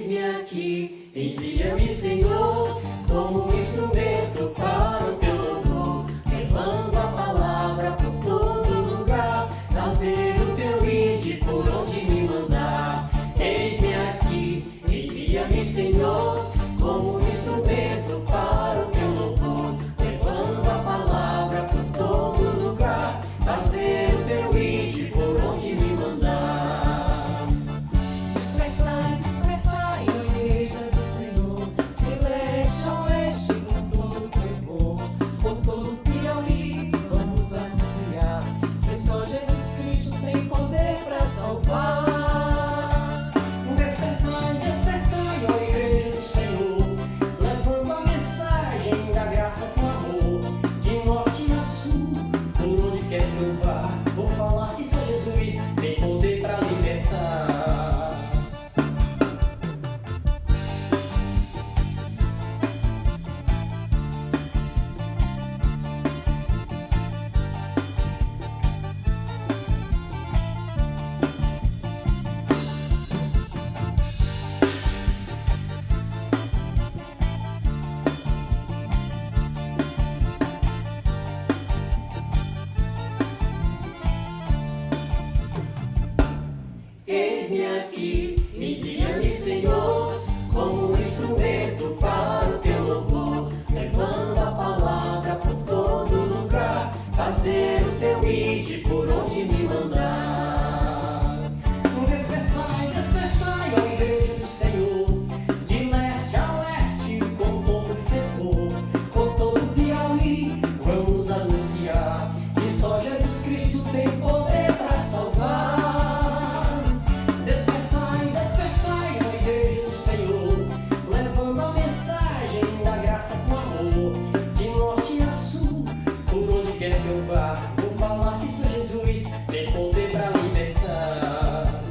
Eis-me aqui, envia-me, Senhor, como um instrumento para o teu louvor, levando a palavra por todo lugar, trazer o teu ide por onde me mandar. Eis-me aqui, envia-me, Senhor, como um instrumento para o teu louvor, levando a palavra por todo lugar, trazer o teu ide por onde me mandar. Despertai, despertai, ó igreja do Senhor, de leste a oeste, com todo fervor, por todo Piauí, vamos anunciar que só Jesus Cristo tem poder para salvar. Despertai, despertai, ó igreja do Senhor, levando a mensagem da graça com amor, de norte a sul, por onde quer que eu vá, vou falar que só Jesus tem poder para libertar. Eis-me aqui, envia-me, Senhor, como um instrumento para o teu louvor, levando a palavra por todo lugar, fazer o teu ide por onde me mandar. Despertai, despertai, ó igreja do Senhor, de leste a oeste, com todo fervor, por todo Piauí, vamos anunciar que só Jesus Cristo tem poder para salvar. Despertai, despertai, ó igreja do Senhor, levando a mensagem da graça com amor, de norte a sul, por onde quer que eu vá, vou falar que só Jesus tem poder para libertar.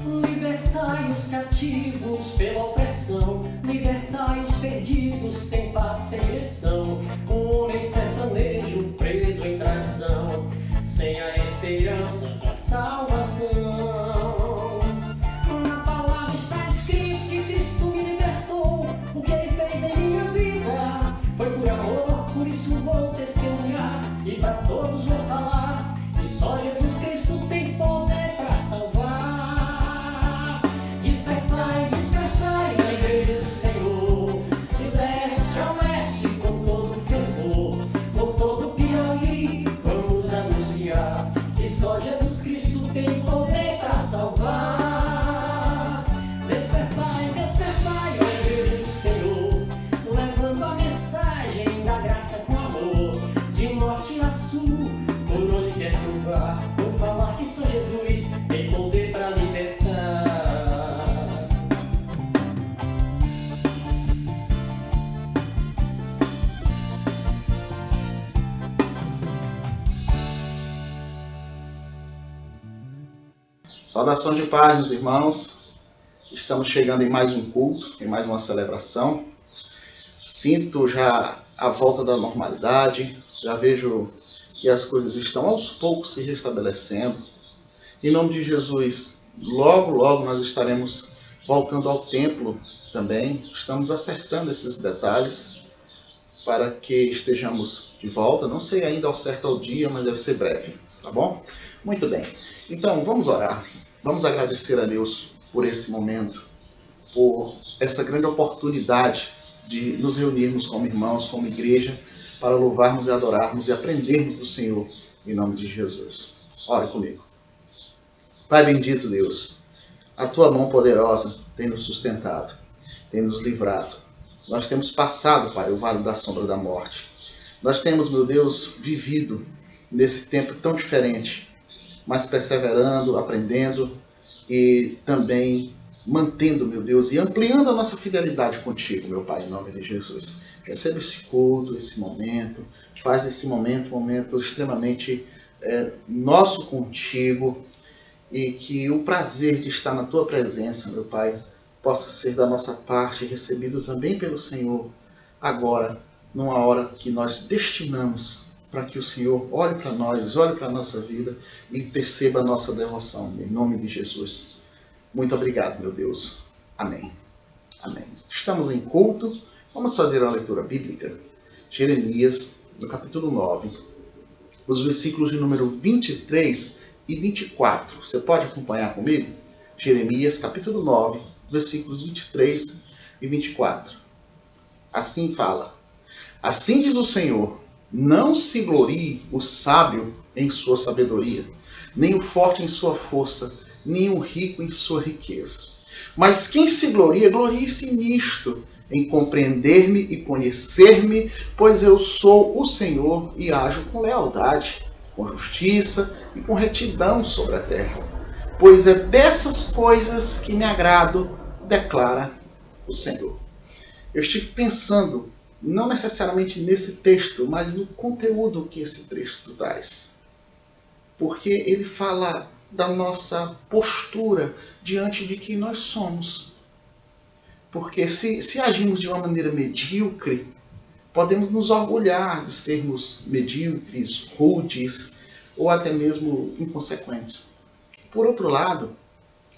Libertai os cativos pela opressão, libertai os perdidos sem paz, sem direção. Um homem sertanejo preso em traição, sem a esperança da salvação. Na palavra está escrito que Cristo me libertou, o que Ele fez em minha vida foi por amor, por isso vou testemunhar e para todos vou falar que só Jesus Cristo tem poder para salvar. Despertai, despertai, ó igreja do Senhor, de leste a oeste, com todo fervor, por todo Piauí, vamos anunciar que só Jesus Cristo tem poder para salvar. Despertai, despertai, ó igreja do Senhor, levando a mensagem da graça com amor, de norte a sul, por onde quer que eu vá, vou falar que só Jesus tem poder para libertar. Saudação de paz, meus irmãos. Estamos chegando em mais um culto, em mais uma celebração. Sinto já a volta da normalidade, já vejo que as coisas estão aos poucos se restabelecendo. Em nome de Jesus, logo, logo nós estaremos voltando ao templo também. Estamos acertando esses detalhes para que estejamos de volta. Não sei ainda ao certo ao dia, mas deve ser breve, tá bom? Muito bem. Então, vamos orar. Vamos agradecer a Deus por esse momento, por essa grande oportunidade de nos reunirmos como irmãos, como igreja, para louvarmos e adorarmos e aprendermos do Senhor, em nome de Jesus. Ore comigo. Pai bendito Deus, a Tua mão poderosa tem nos sustentado, tem nos livrado. Nós temos passado, Pai, o vale da sombra da morte. Nós temos, meu Deus, vivido nesse tempo tão diferente, mas perseverando, aprendendo e também mantendo, meu Deus, e ampliando a nossa fidelidade contigo, meu Pai, em nome de Jesus. Recebe esse culto, esse momento, faz esse momento um momento extremamente nosso contigo, e que o prazer de estar na tua presença, meu Pai, possa ser da nossa parte recebido também pelo Senhor, agora, numa hora que nós destinamos para que o Senhor olhe para nós, olhe para a nossa vida e perceba a nossa devoção, em nome de Jesus. Muito obrigado, meu Deus. Amém. Amém. Estamos em culto. Vamos fazer a leitura bíblica. Jeremias, no capítulo 9, os versículos de número 23 e 24. Você pode acompanhar comigo? Jeremias, capítulo 9, versículos 23 e 24. Assim fala: assim diz o Senhor, não se glorie o sábio em sua sabedoria, nem o forte em sua força, nem o rico em sua riqueza. Mas quem se gloria, glorie-se nisto, em compreender-me e conhecer-me, pois eu sou o Senhor e ajo com lealdade, com justiça e com retidão sobre a terra. Pois é dessas coisas que me agrado, declara o Senhor. Eu estive pensando, não necessariamente nesse texto, mas no conteúdo que esse texto traz. Porque ele fala da nossa postura diante de quem nós somos. Porque se agimos de uma maneira medíocre, podemos nos orgulhar de sermos medíocres, rudes ou até mesmo inconsequentes. Por outro lado,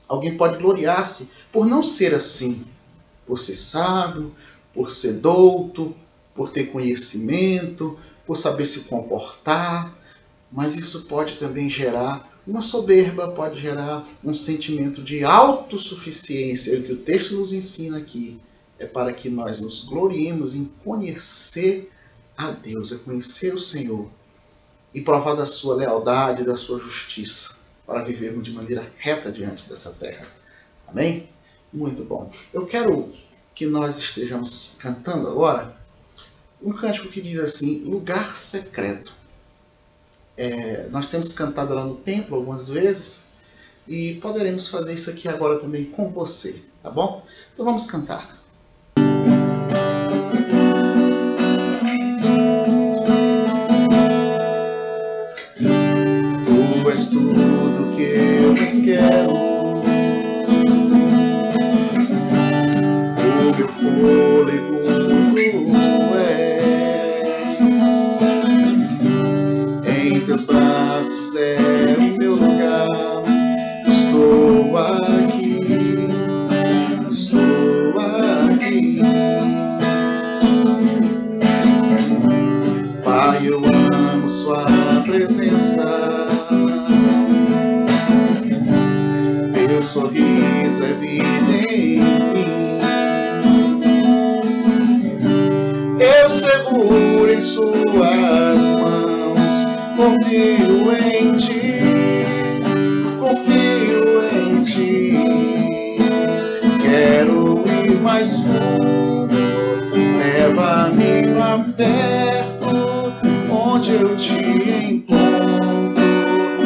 alguém pode gloriar-se por não ser assim, por ser sábio, por ser douto, por ter conhecimento, por saber se comportar, mas isso pode também gerar uma soberba, pode gerar um sentimento de autossuficiência. E o que o texto nos ensina aqui é para que nós nos gloriemos em conhecer a Deus, é conhecer o Senhor e provar da sua lealdade, da sua justiça, para vivermos de maneira reta diante dessa terra. Amém? Muito bom. Eu quero que nós estejamos cantando agora um cântico que diz assim: lugar secreto. Nós temos cantado lá no templo algumas vezes e poderemos fazer isso aqui agora também com você, tá bom? Então vamos cantar. Tu és tudo que eu mais quero, o meu fôlego tu és, em teus braços é o meu lugar. Estou aqui, estou aqui. Pai, eu amo sua presença, teu sorriso é vida em mim. Eu seguro em suas mãos, confio em ti, confio em ti. Quero ir mais fundo, leva-me pra perto, onde eu te encontro,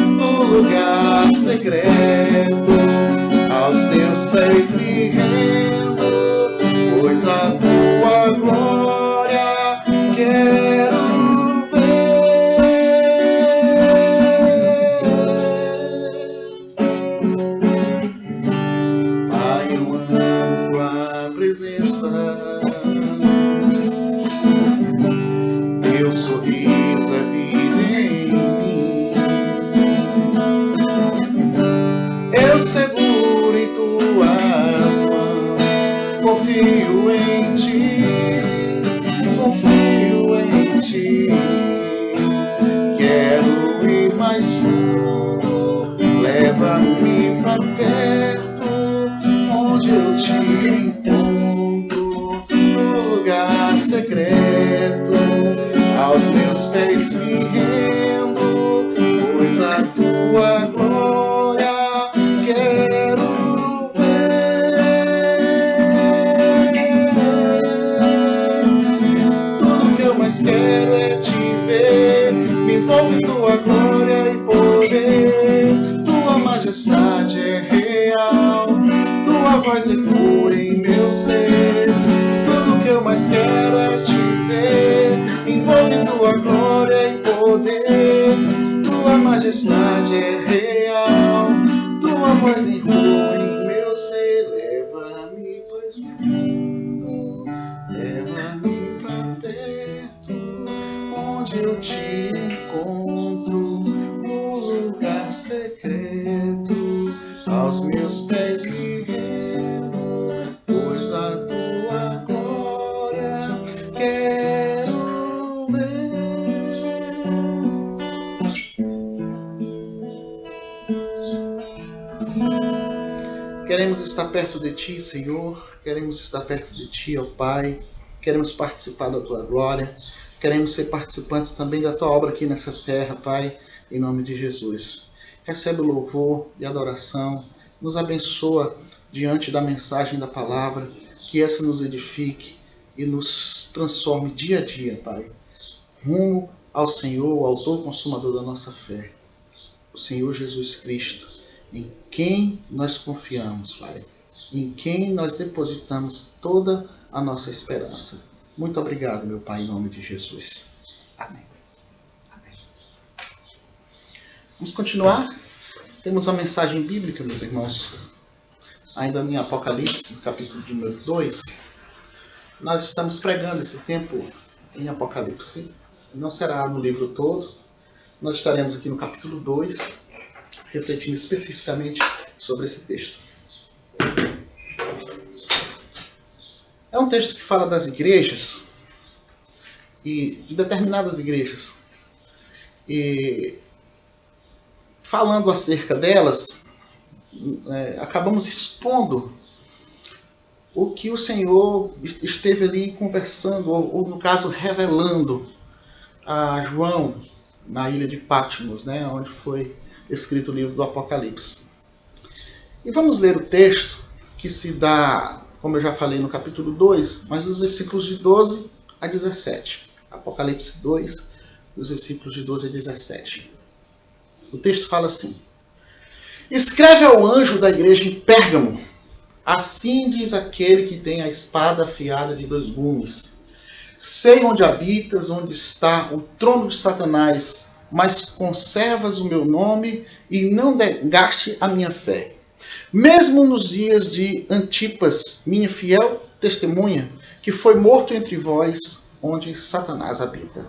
no lugar secreto. Aos teus pés me rendo, pois a tua glória quero ver. Pai, eu amo tua presença, teu sorriso é vida em mim. Eu seguro em tuas mãos, confio em ti, confio em ti. Quero ir mais fundo, leva-me pra perto, onde eu te encontro, no lugar secreto. Aos meus pés me rendo, pois a tua glória quero ver. Tudo que eu mais quero é te ver, me envolve em tua glória e poder. Tua majestade é real, tua voz inua em meu ser. Tudo que eu mais quero é te ver, envolto em tua glória e poder. Tua majestade é real, tua voz inua em meu ser. Leva-me pois perto, leva-me pra perto, onde eu te encontro, no lugar secreto. Aos meus pés me rendo, pois a tua glória quero ver. Queremos estar perto de ti, Senhor. Queremos estar perto de ti, ó Pai. Queremos participar da tua glória. Queremos ser participantes também da tua obra aqui nessa terra, Pai, em nome de Jesus. Recebe o louvor e adoração. Nos abençoa diante da mensagem da palavra. Que essa nos edifique e nos transforme dia a dia, Pai. Rumo ao Senhor, o autor e consumador da nossa fé. O Senhor Jesus Cristo, em quem nós confiamos, Pai. Em quem nós depositamos toda a nossa esperança. Muito obrigado, meu Pai, em nome de Jesus. Amém. Amém. Vamos continuar. Temos a mensagem bíblica, meus irmãos. Ainda em Apocalipse, capítulo de número 2. Nós estamos pregando esse tempo em Apocalipse. Não será no livro todo. Nós estaremos aqui no capítulo 2, refletindo especificamente sobre esse texto. É um texto que fala das igrejas, e de determinadas igrejas. E falando acerca delas, acabamos expondo o que o Senhor esteve ali conversando, ou no caso revelando a João na ilha de Patmos, onde foi escrito o livro do Apocalipse. E vamos ler o texto que se dá, como eu já falei no capítulo 2, mas dos versículos de 12 a 17. Apocalipse 2, dos versículos de 12 a 17. O texto fala assim: Escreve ao anjo da igreja em Pérgamo, assim diz aquele que tem a espada afiada de 2 gumes. Sei onde habitas, onde está o trono de Satanás, mas conservas o meu nome e não negaste a minha fé. Mesmo nos dias de Antipas, minha fiel testemunha, que foi morto entre vós, onde Satanás habita.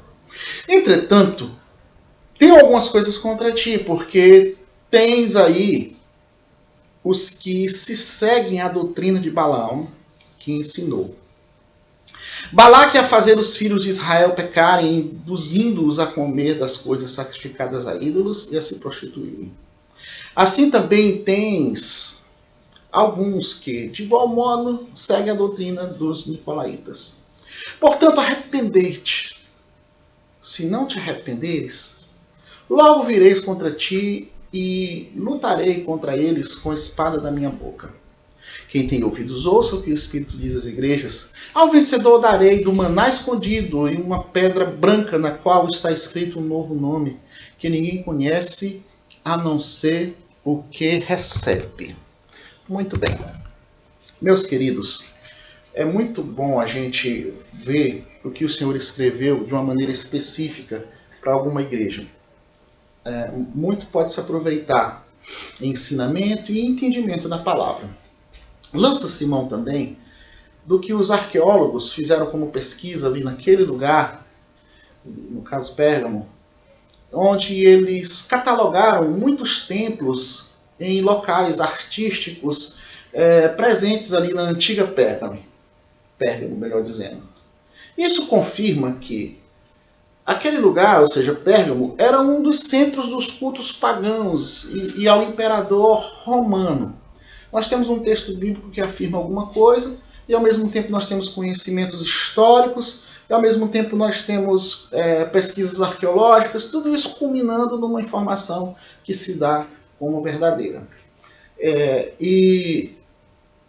Entretanto, tenho algumas coisas contra ti, porque tens aí os que se seguem a doutrina de Balaão, que ensinou Balaque a fazer os filhos de Israel pecarem, induzindo-os a comer das coisas sacrificadas a ídolos e a se prostituírem. Assim também tens alguns que, de igual modo, seguem a doutrina dos nicolaítas. Portanto, arrependei-te. Se não te arrependeres, logo vireis contra ti e lutarei contra eles com a espada da minha boca. Quem tem ouvidos, ouça o que o Espírito diz às igrejas. Ao vencedor darei do maná escondido e uma pedra branca na qual está escrito um novo nome, que ninguém conhece a não ser o que recebe. Muito bem. Meus queridos, é muito bom a gente ver o que o Senhor escreveu de uma maneira específica para alguma igreja. Muito pode se aproveitar em ensinamento e entendimento da palavra. Lança-se mão também do que os arqueólogos fizeram como pesquisa ali naquele lugar, no caso Pérgamo, onde eles catalogaram muitos templos em locais artísticos presentes ali na antiga Pérgamo, melhor dizendo. Isso confirma que aquele lugar, ou seja, Pérgamo, era um dos centros dos cultos pagãos e ao imperador romano. Nós temos um texto bíblico que afirma alguma coisa, e ao mesmo tempo nós temos conhecimentos históricos, e ao mesmo tempo nós temos pesquisas arqueológicas, tudo isso culminando numa informação que se dá como verdadeira. E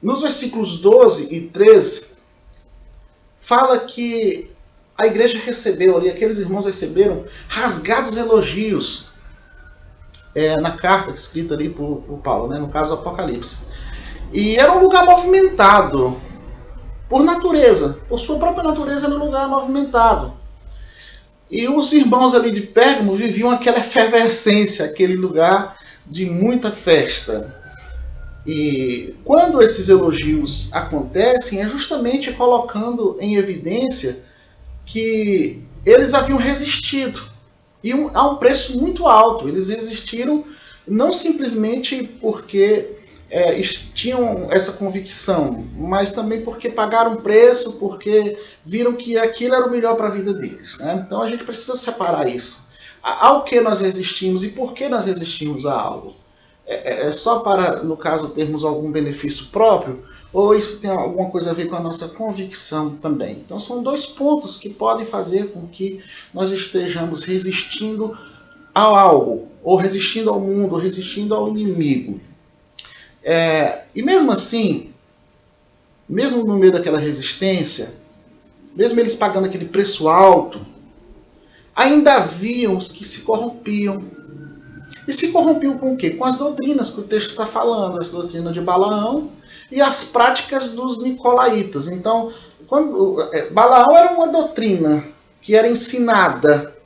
nos versículos 12 e 13, fala que a igreja recebeu ali, aqueles irmãos receberam rasgados elogios na carta escrita ali por Paulo, no caso do Apocalipse. E era um lugar movimentado por natureza, por sua própria natureza, era um lugar movimentado. E os irmãos ali de Pérgamo viviam aquela efervescência, aquele lugar de muita festa. E quando esses elogios acontecem, é justamente colocando em evidência que eles haviam resistido. E a um preço muito alto. Eles resistiram não simplesmente porque tinham essa convicção, mas também porque pagaram um preço, porque viram que aquilo era o melhor para a vida deles, né? Então a gente precisa separar isso. Ao que nós resistimos e por que nós resistimos a algo? É só para, no caso, termos algum benefício próprio, ou isso tem alguma coisa a ver com a nossa convicção também? Então são dois pontos que podem fazer com que nós estejamos resistindo a algo, ou resistindo ao mundo, ou resistindo ao inimigo. E mesmo assim, mesmo no meio daquela resistência, mesmo eles pagando aquele preço alto, ainda haviam os que se corrompiam. E se corrompiam com o quê? Com as doutrinas que o texto está falando, as doutrinas de Balaão e as práticas dos nicolaítas. Então, Balaão era uma doutrina que era ensinada.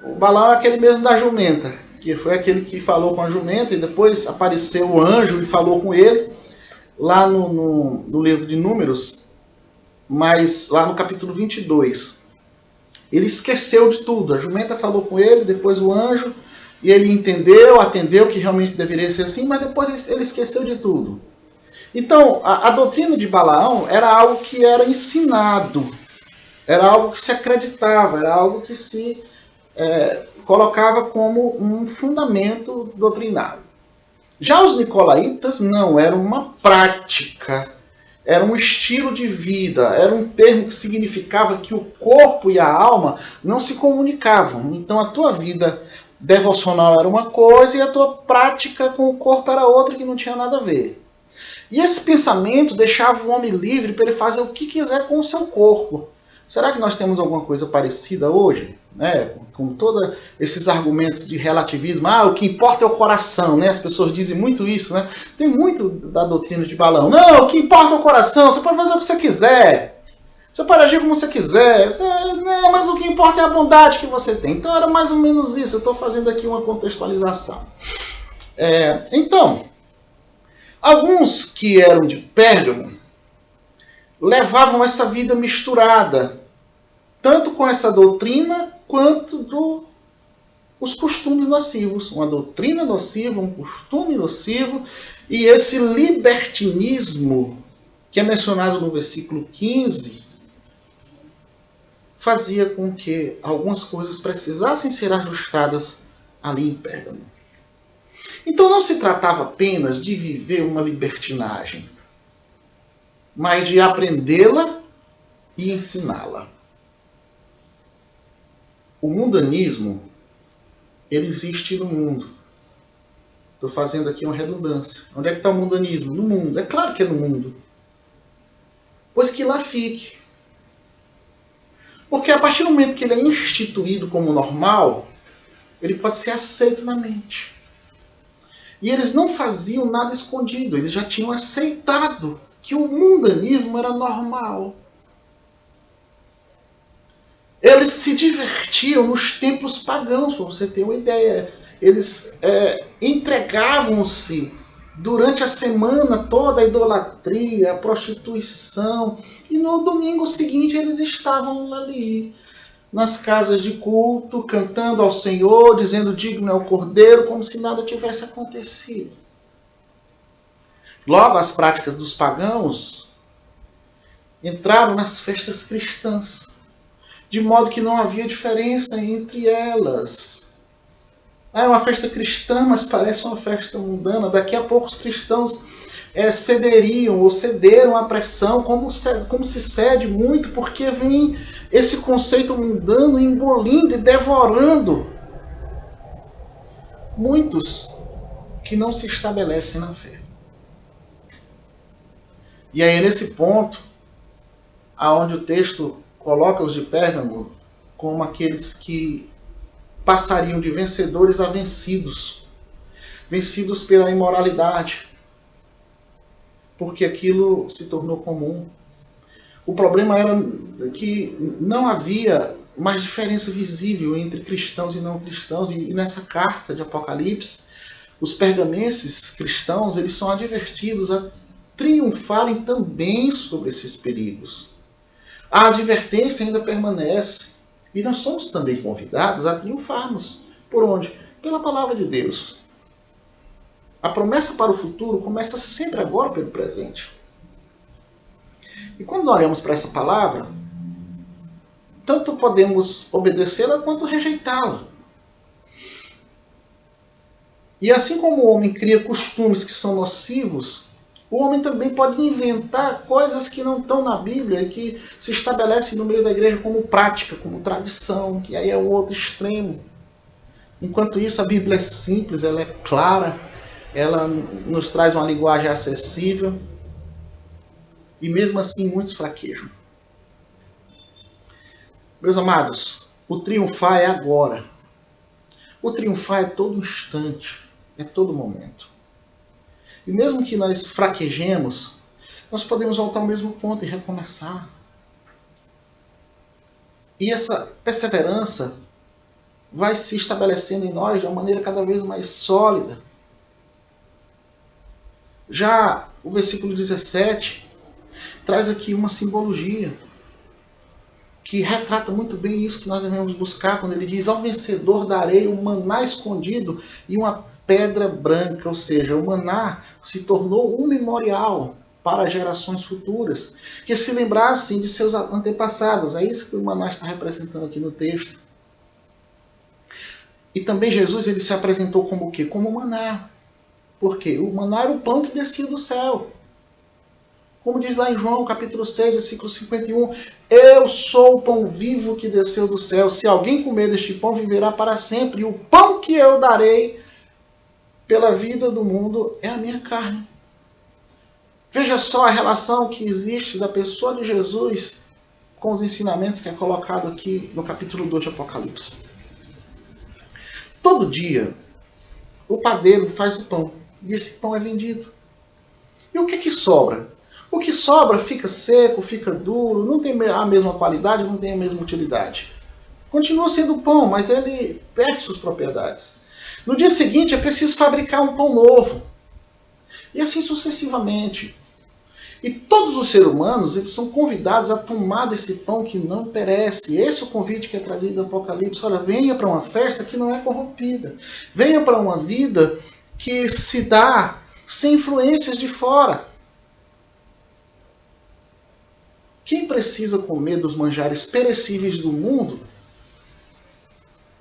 O Balaão é aquele mesmo da jumenta, que foi aquele que falou com a jumenta e depois apareceu o anjo e falou com ele, lá no livro de Números, mas lá no capítulo 22. Ele esqueceu de tudo, a jumenta falou com ele, depois o anjo, e ele atendeu que realmente deveria ser assim, mas depois ele esqueceu de tudo. Então, a doutrina de Balaão era algo que era ensinado, era algo que se acreditava, era algo que se colocava como um fundamento doutrinário. Já os nicolaítas não, era uma prática, era um estilo de vida, era um termo que significava que o corpo e a alma não se comunicavam. Então a tua vida devocional era uma coisa e a tua prática com o corpo era outra que não tinha nada a ver. E esse pensamento deixava o homem livre para ele fazer o que quiser com o seu corpo. Será que nós temos alguma coisa parecida hoje? Com todos esses argumentos de relativismo, o que importa é o coração, né? As pessoas dizem muito isso, né? Tem muito da doutrina de Balaão. Não, o que importa é o coração, você pode fazer o que você quiser, você pode agir como você quiser, não, mas o que importa é a bondade que você tem. Então era mais ou menos isso, eu estou fazendo aqui uma contextualização. Então, alguns que eram de Pérgamo levavam essa vida misturada, tanto com essa doutrina quanto os costumes nocivos. Uma doutrina nociva, um costume nocivo, e esse libertinismo que é mencionado no versículo 15 fazia com que algumas coisas precisassem ser ajustadas ali em Pérgamo. Então não se tratava apenas de viver uma libertinagem, mas de aprendê-la e ensiná-la. O mundanismo, ele existe no mundo. Estou fazendo aqui uma redundância. Onde é que está o mundanismo? No mundo. É claro que é no mundo. Pois que lá fique. Porque a partir do momento que ele é instituído como normal, ele pode ser aceito na mente. E eles não faziam nada escondido. Eles já tinham aceitado que o mundanismo era normal. Eles se divertiam nos templos pagãos, para você ter uma ideia. Eles entregavam-se durante a semana toda à idolatria, à prostituição. E no domingo seguinte eles estavam ali, nas casas de culto, cantando ao Senhor, dizendo digno é o Cordeiro, como se nada tivesse acontecido. Logo, as práticas dos pagãos entraram nas festas cristãs, de modo que não havia diferença entre elas. É uma festa cristã, mas parece uma festa mundana. Daqui a pouco os cristãos cederiam ou cederam à pressão, como se cede muito, porque vem esse conceito mundano engolindo e devorando muitos que não se estabelecem na fé. E aí nesse ponto, aonde o texto coloca os de Pérgamo como aqueles que passariam de vencedores a vencidos. vencidos pela imoralidade, porque aquilo se tornou comum. O problema era que não havia mais diferença visível entre cristãos e não cristãos, e nessa carta de Apocalipse, os pergamenses cristãos, eles são advertidos a triunfarem também sobre esses perigos. A advertência ainda permanece, e nós somos também convidados a triunfarmos. Por onde? Pela palavra de Deus. A promessa para o futuro começa sempre agora pelo presente. E quando nós olhamos para essa palavra, tanto podemos obedecê-la quanto rejeitá-la. E assim como o homem cria costumes que são nocivos, o homem também pode inventar coisas que não estão na Bíblia e que se estabelecem no meio da igreja como prática, como tradição, que aí é o outro extremo. Enquanto isso, a Bíblia é simples, ela é clara, ela nos traz uma linguagem acessível, e mesmo assim muitos fraquejam. Meus amados, o triunfar é agora. O triunfar é todo instante, é todo momento. E mesmo que nós fraquejemos, nós podemos voltar ao mesmo ponto e recomeçar. E essa perseverança vai se estabelecendo em nós de uma maneira cada vez mais sólida. Já o versículo 17 traz aqui uma simbologia que retrata muito bem isso que nós devemos buscar, quando ele diz: ao vencedor darei um maná escondido e uma pedra branca. Ou seja, o maná se tornou um memorial para gerações futuras, que se lembrassem de seus antepassados. É isso que o maná está representando aqui no texto. E também Jesus, ele se apresentou como o quê? Como o maná. Por quê? O maná era o pão que descia do céu. Como diz lá em João, capítulo 6, versículo 51, eu sou o pão vivo que desceu do céu. Se alguém comer deste pão, viverá para sempre. E o pão que eu darei pela vida do mundo é a minha carne. Veja só a relação que existe da pessoa de Jesus com os ensinamentos que é colocado aqui no capítulo 2 de Apocalipse. Todo dia, o padeiro faz o pão. E esse pão é vendido. E o que sobra? O que sobra fica seco, fica duro, não tem a mesma qualidade, não tem a mesma utilidade. Continua sendo pão, mas ele perde suas propriedades. No dia seguinte é preciso fabricar um pão novo. E assim sucessivamente. E todos os seres humanos, eles são convidados a tomar desse pão que não perece. Esse é o convite que é trazido do Apocalipse. Olha, venha para uma festa que não é corrompida. Venha para uma vida que se dá sem influências de fora. Quem precisa comer dos manjares perecíveis do mundo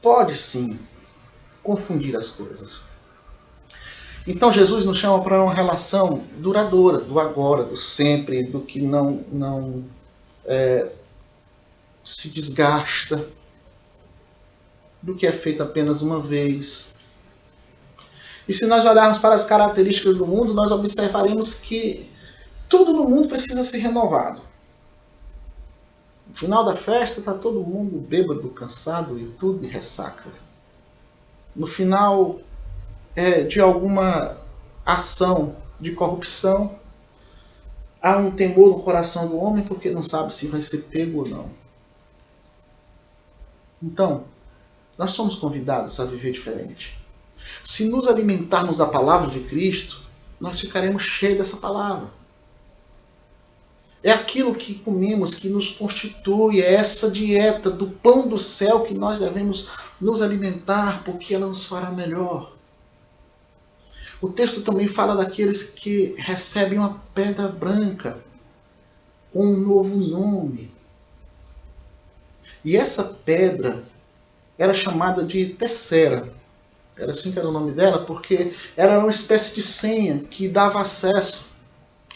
pode sim confundir as coisas. Então Jesus nos chama para uma relação duradoura, do agora, do sempre, do que não se desgasta, do que é feito apenas uma vez. E se nós olharmos para as características do mundo, nós observaremos que tudo no mundo precisa ser renovado. No final da festa está todo mundo bêbado, cansado e tudo de ressaca. No final de alguma ação de corrupção, há um temor no coração do homem porque não sabe se vai ser pego ou não. Então, nós somos convidados a viver diferente. Se nos alimentarmos da palavra de Cristo, nós ficaremos cheios dessa palavra. É aquilo que comemos que nos constitui, é essa dieta do pão do céu que nós devemos nos alimentar, porque ela nos fará melhor. O texto também fala daqueles que recebem uma pedra branca, com um novo nome. E essa pedra era chamada de Tessera. Era assim que era o nome dela, porque era uma espécie de senha que dava acesso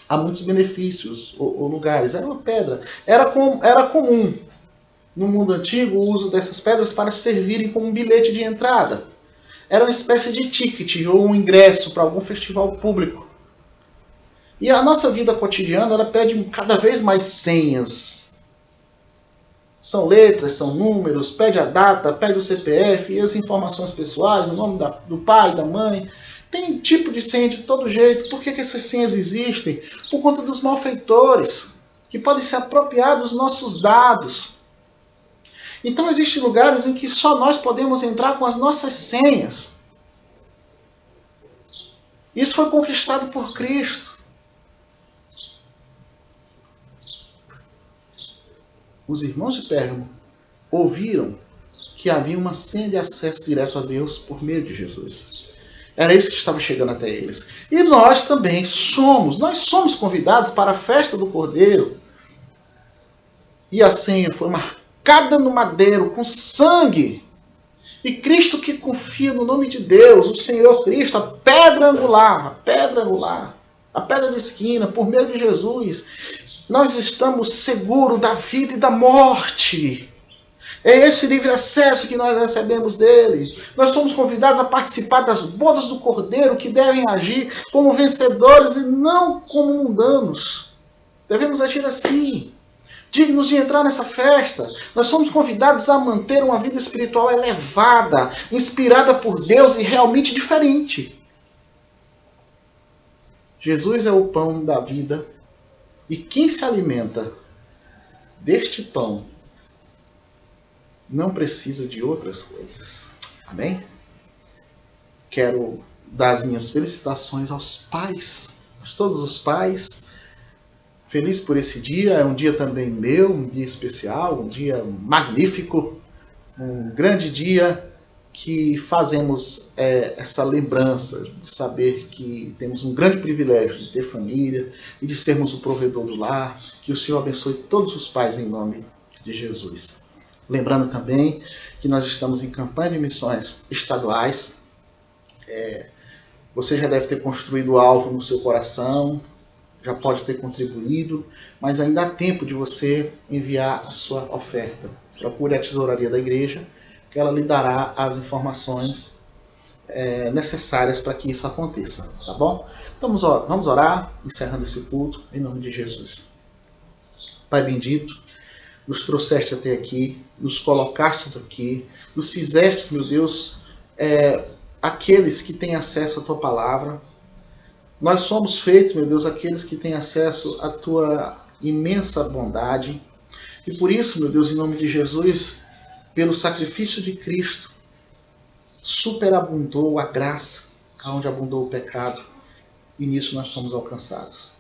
a muitos benefícios ou lugares. Era uma pedra. Era comum no mundo antigo o uso dessas pedras para servirem como um bilhete de entrada. Era uma espécie de ticket ou um ingresso para algum festival público. E a nossa vida cotidiana, ela pede cada vez mais senhas. São letras, são números, pede a data, pede o CPF e as informações pessoais, o nome do pai, da mãe. Tem tipo de senha de todo jeito. Por que essas senhas existem? Por conta dos malfeitores, que podem se apropriar dos nossos dados. Então existem lugares em que só nós podemos entrar com as nossas senhas. Isso foi conquistado por Cristo. Os irmãos de Pérgamo ouviram que havia uma senha de acesso direto a Deus por meio de Jesus. Era isso que estava chegando até eles. E nós também somos convidados para a festa do Cordeiro. E a senha foi marcada no madeiro com sangue. E Cristo que confia no nome de Deus, o Senhor Cristo, a pedra angular, a pedra de esquina, por meio de Jesus, nós estamos seguros da vida e da morte. É esse livre acesso que nós recebemos dele. Nós somos convidados a participar das bodas do Cordeiro, que devem agir como vencedores e não como mundanos. Devemos agir assim, dignos de entrar nessa festa. Nós somos convidados a manter uma vida espiritual elevada, inspirada por Deus e realmente diferente. Jesus é o pão da vida, e quem se alimenta deste pão não precisa de outras coisas. Amém? Quero dar as minhas felicitações aos pais, a todos os pais. Feliz por esse dia, é um dia também meu, um dia especial, um dia magnífico, um grande dia que fazemos essa lembrança de saber que temos um grande privilégio de ter família e de sermos o provedor do lar. Que o Senhor abençoe todos os pais em nome de Jesus. Lembrando também que nós estamos em campanha de missões estaduais. Você já deve ter construído o alvo no seu coração, já pode ter contribuído, mas ainda há tempo de você enviar a sua oferta. Procure a tesouraria da igreja, que ela lhe dará as informações necessárias para que isso aconteça, tá bom? Então vamos orar, encerrando esse culto, em nome de Jesus. Pai bendito, nos trouxeste até aqui, nos colocastes aqui, nos fizeste, meu Deus, aqueles que têm acesso à Tua Palavra. Nós somos feitos, meu Deus, aqueles que têm acesso à Tua imensa bondade. E por isso, meu Deus, em nome de Jesus, pelo sacrifício de Cristo, superabundou a graça, onde abundou o pecado, e nisso nós somos alcançados.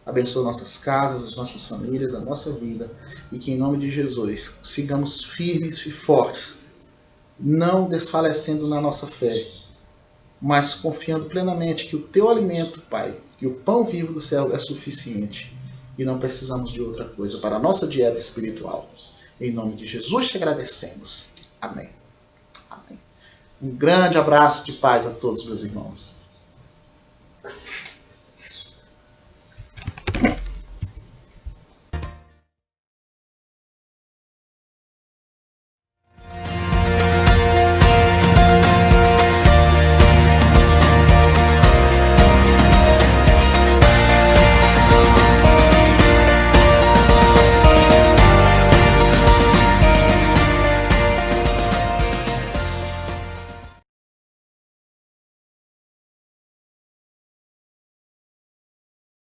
Abençoa nossas casas, as nossas famílias, a nossa vida, e que em nome de Jesus sigamos firmes e fortes, não desfalecendo na nossa fé, mas confiando plenamente que o Teu alimento, Pai, que o pão vivo do céu é suficiente, e não precisamos de outra coisa para a nossa dieta espiritual. Em nome de Jesus te agradecemos. Amém. Amém. Um grande abraço de paz a todos, meus irmãos.